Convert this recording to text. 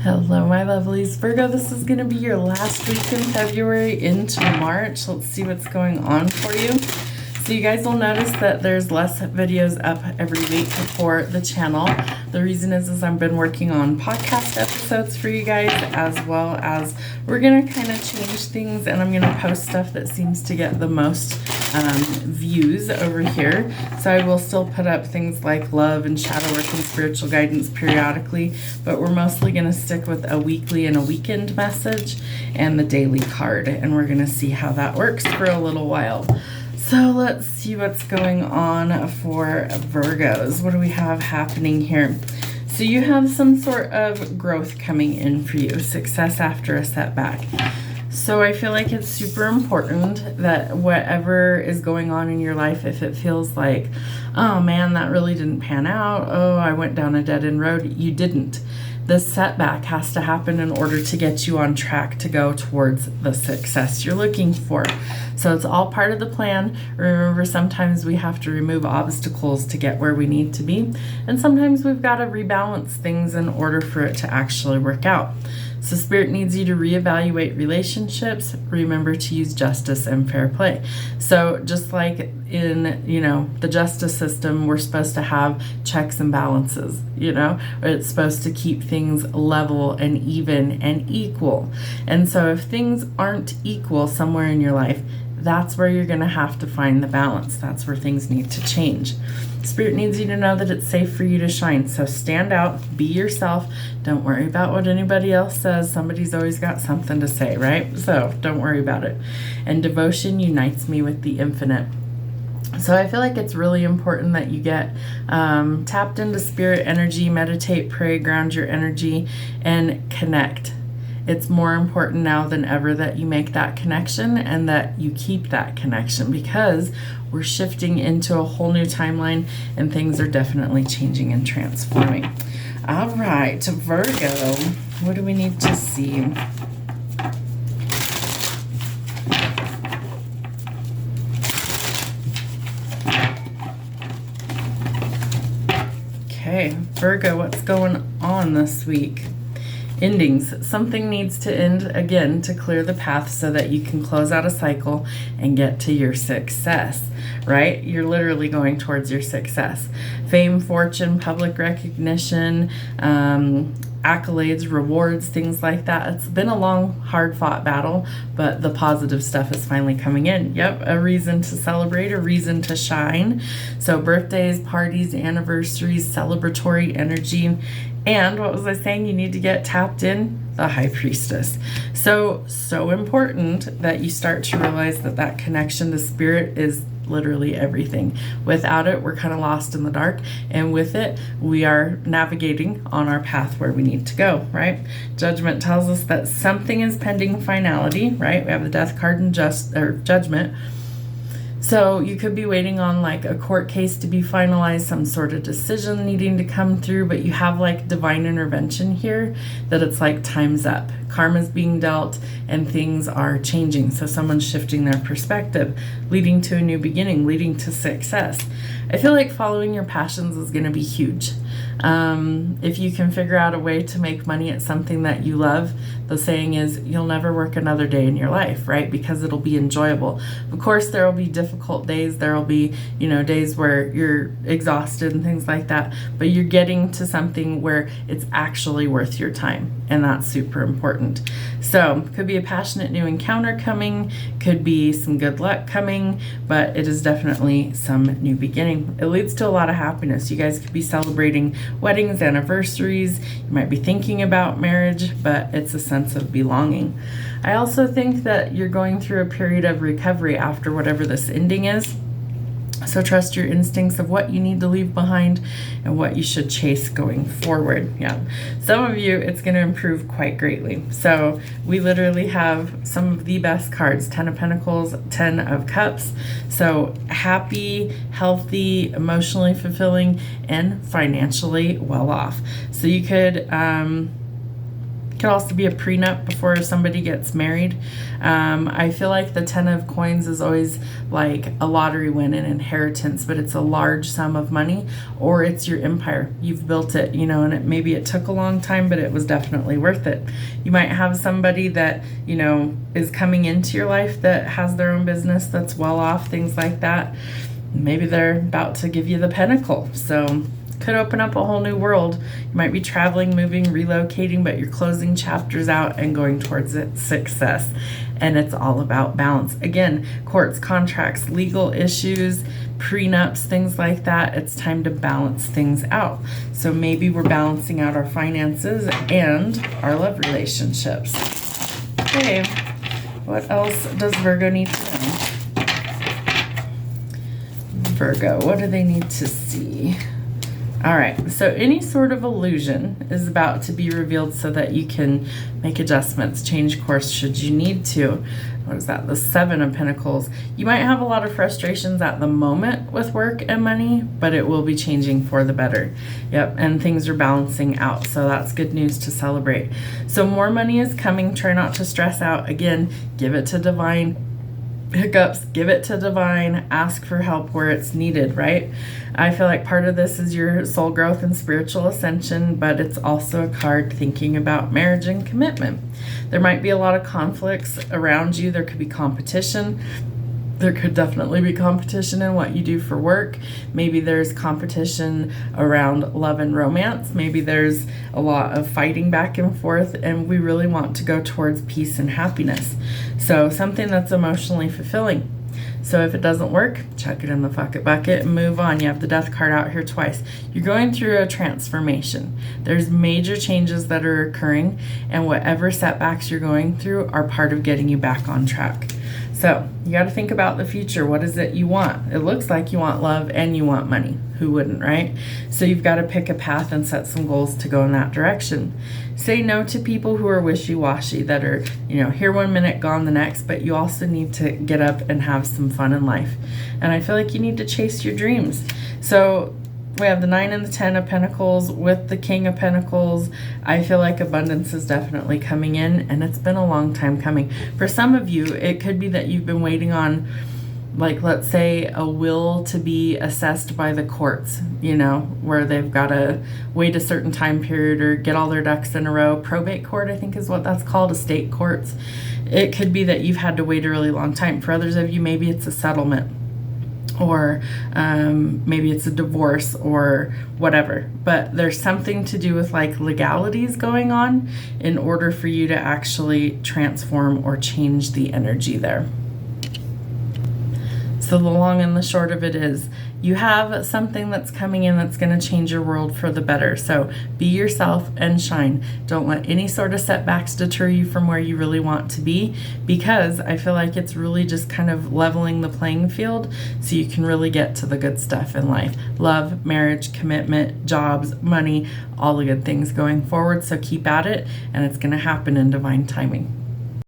Hello, my lovelies. Virgo, this is going to be your last week in February into March. Let's see what's going on for you. So you guys will notice that there's less videos up every week for the channel. The reason is I've been working on podcast episodes for you guys, as well as we're going to kind of change things, and I'm going to post stuff that seems to get the most views over here. So I will still put up things like love and shadow work and spiritual guidance periodically, but we're mostly going to stick with a weekly and a weekend message and the daily card, and we're going to see how that works for a little while. So let's see what's going on for Virgos. What do we have happening here? So you have some sort of growth coming in for you, success after a setback. So I feel like it's super important that whatever is going on in your life, if it feels like, oh man, that really didn't pan out, oh, I went down a dead-end road, you didn't. The setback has to happen in order to get you on track to go towards the success you're looking for. So it's all part of the plan. Remember, sometimes we have to remove obstacles to get where we need to be, and sometimes we've got to rebalance things in order for it to actually work out. So Spirit needs you to reevaluate relationships. Remember to use justice and fair play. So just like in, the justice system, we're supposed to have checks and balances, it's supposed to keep things level and even and equal. And so if things aren't equal somewhere in your life, that's where you're going to have to find the balance. That's where things need to change. Spirit needs you to know that it's safe for you to shine. So stand out, be yourself. Don't worry about what anybody else says. Somebody's always got something to say, right? So don't worry about it. And devotion unites me with the infinite. So I feel like it's really important that you get tapped into spirit energy, meditate, pray, ground your energy, and connect. It's more important now than ever that you make that connection and that you keep that connection, because we're shifting into a whole new timeline and things are definitely changing and transforming. All right, Virgo, what do we need to see? Okay, Virgo, what's going on this week? Endings. Something needs to end again to clear the path so that you can close out a cycle and get to your success, right? You're literally going towards your success. Fame, fortune, public recognition, accolades, rewards, things like that. It's been a long, hard-fought battle, but the positive stuff is finally coming in. Yep, a reason to celebrate, a reason to shine. So birthdays, parties, anniversaries, celebratory energy. And what was I saying? You need to get tapped in? The High Priestess. So important that you start to realize that connection to spirit is literally everything. Without it, we're kind of lost in the dark. And with it, we are navigating on our path where we need to go, right? Judgment tells us that something is pending finality, right? We have the Death card and Judgment. So you could be waiting on like a court case to be finalized, some sort of decision needing to come through, but you have like divine intervention here that it's like time's up. Karma's being dealt and things are changing. So someone's shifting their perspective, leading to a new beginning, leading to success. I feel like following your passions is going to be huge. If you can figure out a way to make money at something that you love, the saying is you'll never work another day in your life, right? Because it'll be enjoyable. Of course, there will be difficult days. There will be, days where you're exhausted and things like that, but you're getting to something where it's actually worth your time. And that's super important. So could be a passionate new encounter coming, could be some good luck coming, but it is definitely some new beginning. It leads to a lot of happiness. You guys could be celebrating weddings, anniversaries. You might be thinking about marriage, but it's a sense of belonging. I also think that you're going through a period of recovery after whatever this ending is. So trust your instincts of what you need to leave behind and what you should chase going forward. Yeah. Some of you, it's going to improve quite greatly. So we literally have some of the best cards, 10 of Pentacles, 10 of Cups. So happy, healthy, emotionally fulfilling, and financially well off. So you could kind Could also be a prenup before somebody gets married. I feel like the 10 of coins is always like a lottery win, an inheritance, but it's a large sum of money, or it's your empire. You've built it, you know, and maybe it took a long time, but it was definitely worth it. You might have somebody that, you know, is coming into your life that has their own business that's well off, things like that. Maybe they're about to give you the pentacle. So could open up a whole new world. You might be traveling, moving, relocating, but you're closing chapters out and going towards it, success. And it's all about balance. Again, courts, contracts, legal issues, prenups, things like that. It's time to balance things out. So maybe we're balancing out our finances and our love relationships. Okay, what else does Virgo need to know? Virgo, what do they need to see? All right, so any sort of illusion is about to be revealed so that you can make adjustments, change course should you need to. What is that? The 7 of Pentacles. You might have a lot of frustrations at the moment with work and money, but it will be changing for the better. Yep, and things are balancing out, so that's good news to celebrate. So more money is coming. Try not to stress out. Again, give it to divine. Hiccups, give it to divine, ask for help where it's needed, right? I feel like part of this is your soul growth and spiritual ascension, but it's also a card thinking about marriage and commitment. There might be a lot of conflicts around you. There could be competition. There could definitely be competition in what you do for work. Maybe there's competition around love and romance. Maybe there's a lot of fighting back and forth, and we really want to go towards peace and happiness. So something that's emotionally fulfilling. So if it doesn't work, chuck it in the fuck it bucket and move on. You have the death card out here twice. You're going through a transformation. There's major changes that are occurring, and whatever setbacks you're going through are part of getting you back on track. So you got to think about the future. What is it you want? It looks like you want love and you want money. Who wouldn't, right? So you've got to pick a path and set some goals to go in that direction. Say no to people who are wishy-washy, that are, you know, here one minute, gone the next, but you also need to get up and have some fun in life. And I feel like you need to chase your dreams. So we have the 9 and the 10 of Pentacles with the King of Pentacles. I feel like abundance is definitely coming in, and it's been a long time coming. For some of you, it could be that you've been waiting on, like, let's say, a will to be assessed by the courts, you know, where they've got to wait a certain time period or get all their ducks in a row. Probate court, I think is what that's called, estate courts. It could be that you've had to wait a really long time. For others of you, maybe it's a settlement, or maybe it's a divorce or whatever. But there's something to do with like legalities going on in order for you to actually transform or change the energy there. So the long and the short of it is you have something that's coming in that's going to change your world for the better. So be yourself and shine. Don't let any sort of setbacks deter you from where you really want to be, because I feel like it's really just kind of leveling the playing field so you can really get to the good stuff in life. Love, marriage, commitment, jobs, money, all the good things going forward. So keep at it, and it's going to happen in divine timing.